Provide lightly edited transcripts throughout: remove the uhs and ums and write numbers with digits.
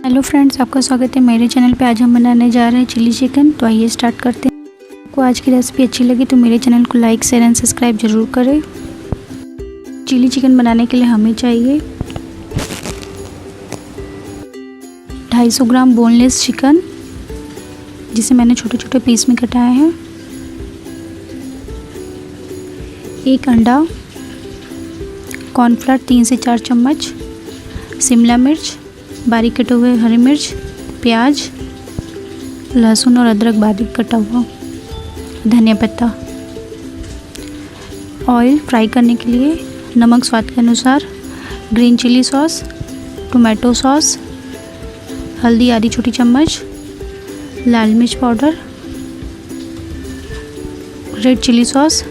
Hello friends, आपका स्वागत है मेरे चैनल पे। आज हम बनाने जा रहे हैं चिली चिकन। तो आइए स्टार्ट करते हैं। आपको आज की रेसिपी अच्छी लगी तो मेरे चैनल को लाइक शेयर एंड सब्सक्राइब ज़रूर करें। चिली चिकन बनाने के लिए हमें चाहिए 250 ग्राम बोनलेस चिकन, जिसे मैंने छोटे छोटे पीस में कटाया है। 1 अंडा, कॉर्नफ्लोर 3 से 4 चम्मच, शिमला मिर्च, बारीक कटे हुए हरी मिर्च, प्याज, लहसुन और अदरक बारीक कटा हुआ, धनिया पत्ता, ऑयल फ्राई करने के लिए, नमक स्वाद के अनुसार, green chilli sauce, tomato sauce, हल्दी आधी छोटी चम्मच, लाल मिर्च powder, red chilli sauce.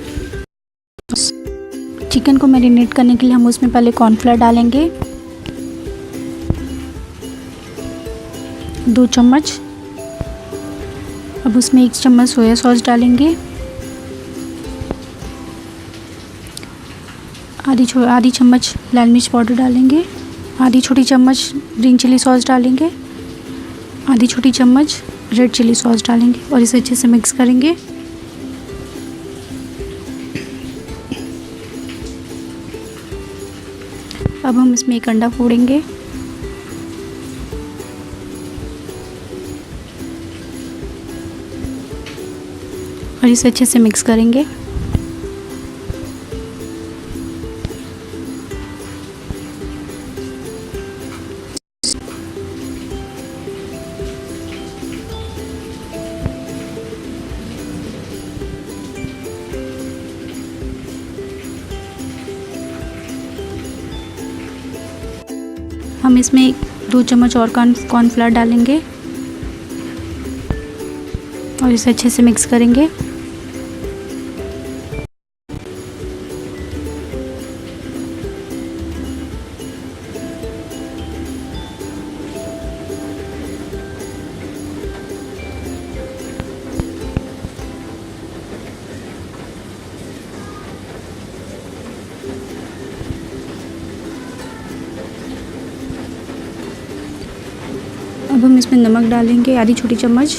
Chicken को मैरिनेट करने के लिए हम उसमें पहले कॉर्नफ्लोर डालेंगे 2 चम्मच। अब उसमें 1 चम्मच सोया सॉस डालेंगे, आधी चम्मच लाल मिर्च पाउडर डालेंगे, आधी छोटी चम्मच ग्रीन चिली सॉस डालेंगे, आधी छोटी चम्मच रेड चिली सॉस डालेंगे और इसे अच्छे से मिक्स करेंगे। अब हम इसमें 1 अंडा फोड़ेंगे और इसे अच्छे से मिक्स करेंगे। हम इसमें 2 चम्मच और कॉर्नफ्लोर डालेंगे और इसे अच्छे से मिक्स करेंगे। अब हम इसमें नमक डालेंगे आधी छोटी चम्मच,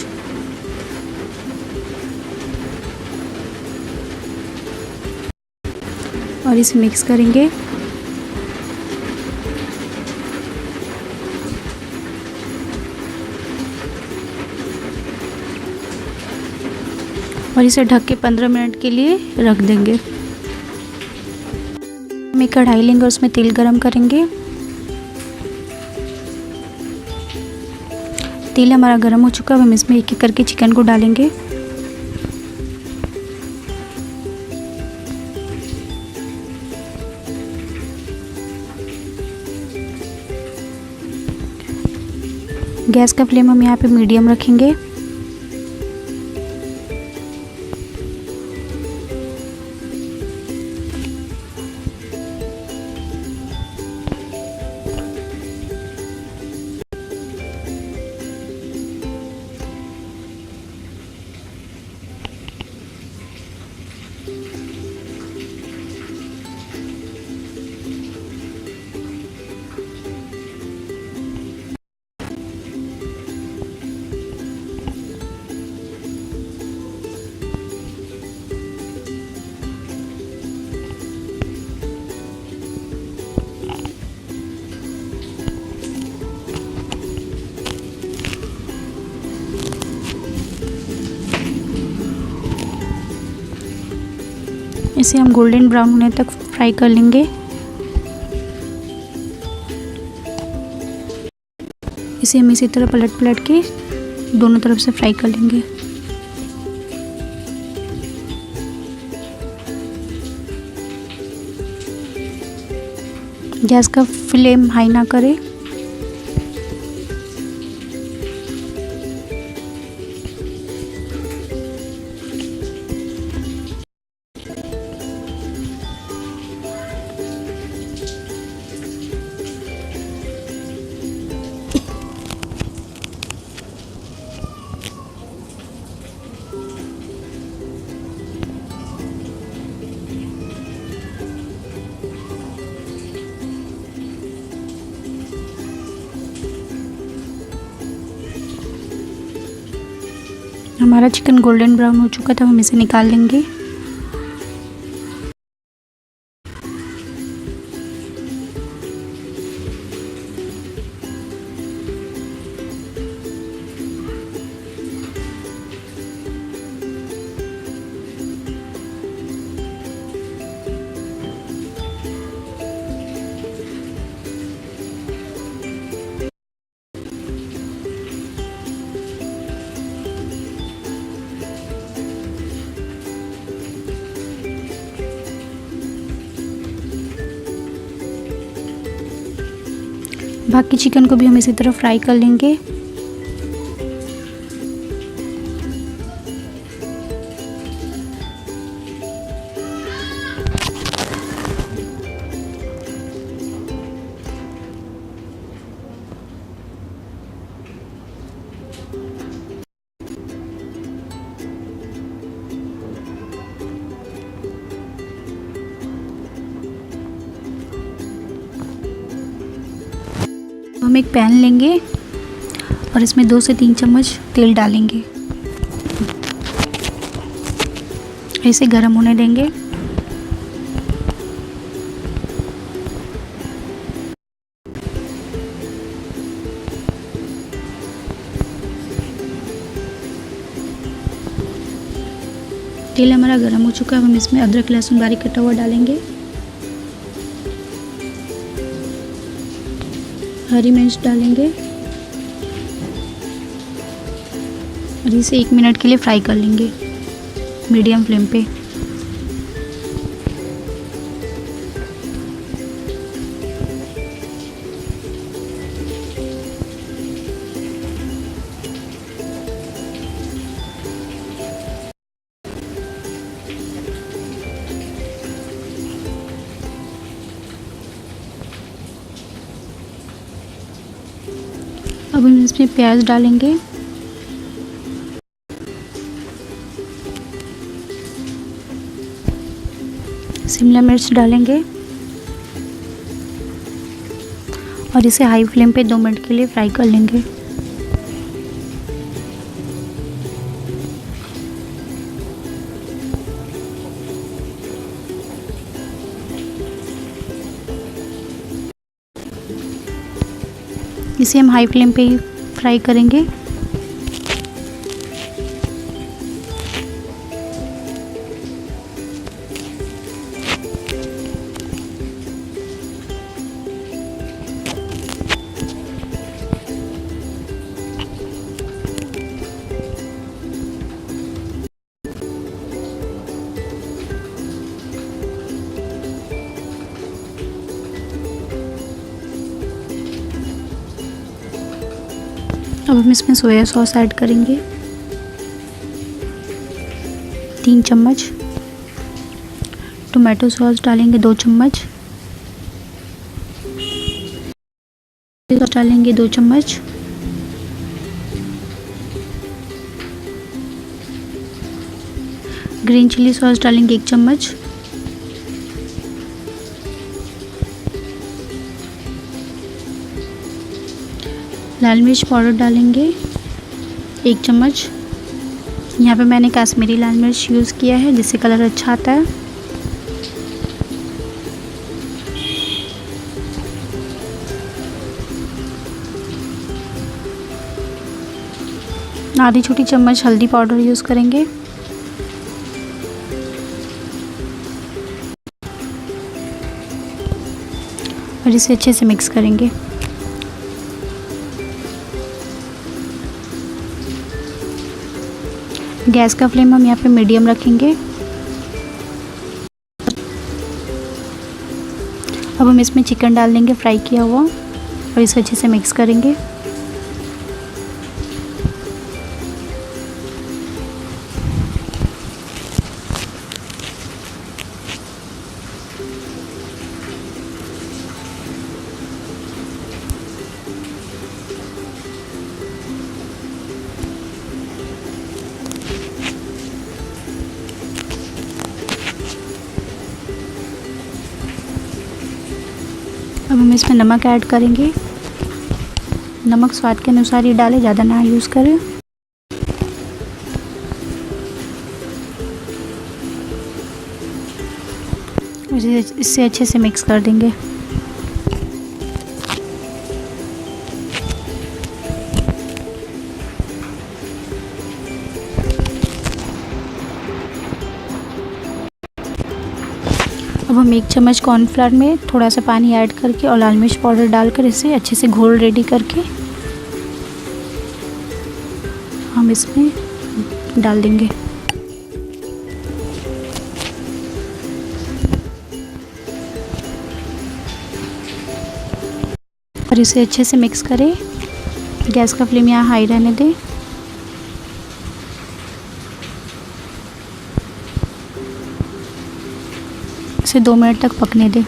और इसे मिक्स करेंगे। और इसे ढक के 15 मिनट के लिए रख देंगे। हम एक कढ़ाई लेंगे और उसमें तेल गरम करेंगे। तेल हमारा गरम हो चुका है। हम इसमें एक एक करके चिकन को डालेंगे। गैस का फ्लेम हम यहाँ पे मीडियम रखेंगे। इसे हम गोल्डन ब्राउन होने तक फ्राई कर लेंगे। इसे हम इसी तरह पलट पलट के दोनों तरफ से फ्राई कर लेंगे। गैस का फ्लेम हाई ना करें। हमारा चिकन गोल्डन ब्राउन हो चुका था, हम इसे निकाल लेंगे। बाकी चिकन को भी हम इसी तरह फ्राई कर लेंगे। हम एक पैन लेंगे और इसमें 2 से 3 चम्मच तेल डालेंगे। इसे गर्म होने देंगे। तेल हमारा गर्म हो चुका है। हम इसमें अदरक लहसुन बारीक कटा हुआ डालेंगे, हरी मिर्च डालेंगे और इसे 1 मिनट के लिए फ्राई कर लेंगे मीडियम फ्लेम पे। अब हम इसमें प्याज डालेंगे, शिमला मिर्च डालेंगे और इसे हाई फ्लेम पे 2 मिनट के लिए फ्राई कर लेंगे। इसे हम हाई फ्लेम पे ही फ्राई करेंगे। अब हम इसमें सोया सॉस ऐड करेंगे 3 चम्मच, टोमेटो सॉस डालेंगे 2 चम्मच, सॉस डालेंगे 2 चम्मच, ग्रीन चिली सॉस डालेंगे 1 चम्मच, लाल मिर्च पाउडर डालेंगे 1 चम्मच। यहाँ पे मैंने कश्मीरी लाल मिर्च यूज़ किया है जिससे कलर अच्छा आता है। आधी छोटी चम्मच हल्दी पाउडर यूज़ करेंगे। और इसे अच्छे से मिक्स करेंगे। गैस का फ्लेम हम यहाँ पे मीडियम रखेंगे। अब हम इसमें चिकन डाल देंगे फ्राई किया हुआ और इसे अच्छे से मिक्स करेंगे। अब हम इसमें नमक ऐड करेंगे। नमक स्वाद के अनुसार ही डालें, ज़्यादा ना यूज़ करें। इससे अच्छे से मिक्स कर देंगे। अब हम 1 चम्मच कॉर्नफ्लावर में थोड़ा सा पानी ऐड करके और लाल मिर्च पाउडर डालकर इसे अच्छे से घोल रेडी करके हम इसमें डाल देंगे और इसे अच्छे से मिक्स करें। गैस का फ्लेम यहाँ हाई रहने दें। इसे 2 मिनट तक पकने दें।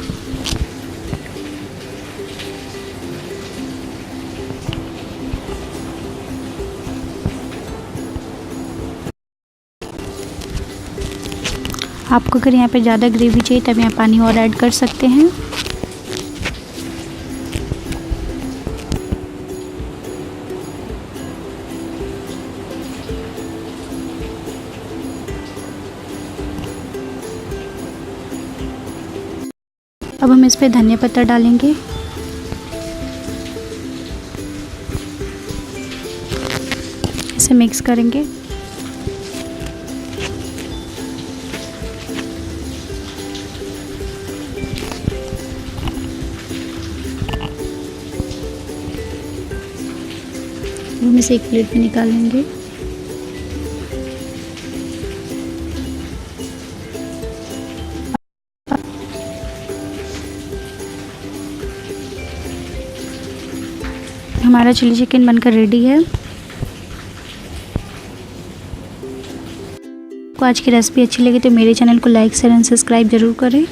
आपको अगर यहाँ पे ज़्यादा ग्रेवी चाहिए तब यहाँ पानी और ऐड कर सकते हैं। अब हम इस पे धनिया पत्ता डालेंगे। इसे मिक्स करेंगे। हम इसे एक प्लेट में निकाल लेंगे। हमारा चिली चिकन बनकर रेडी है। आपको आज की रेसिपी अच्छी लगी तो मेरे चैनल को लाइक शेयर एंड सब्सक्राइब जरूर करें।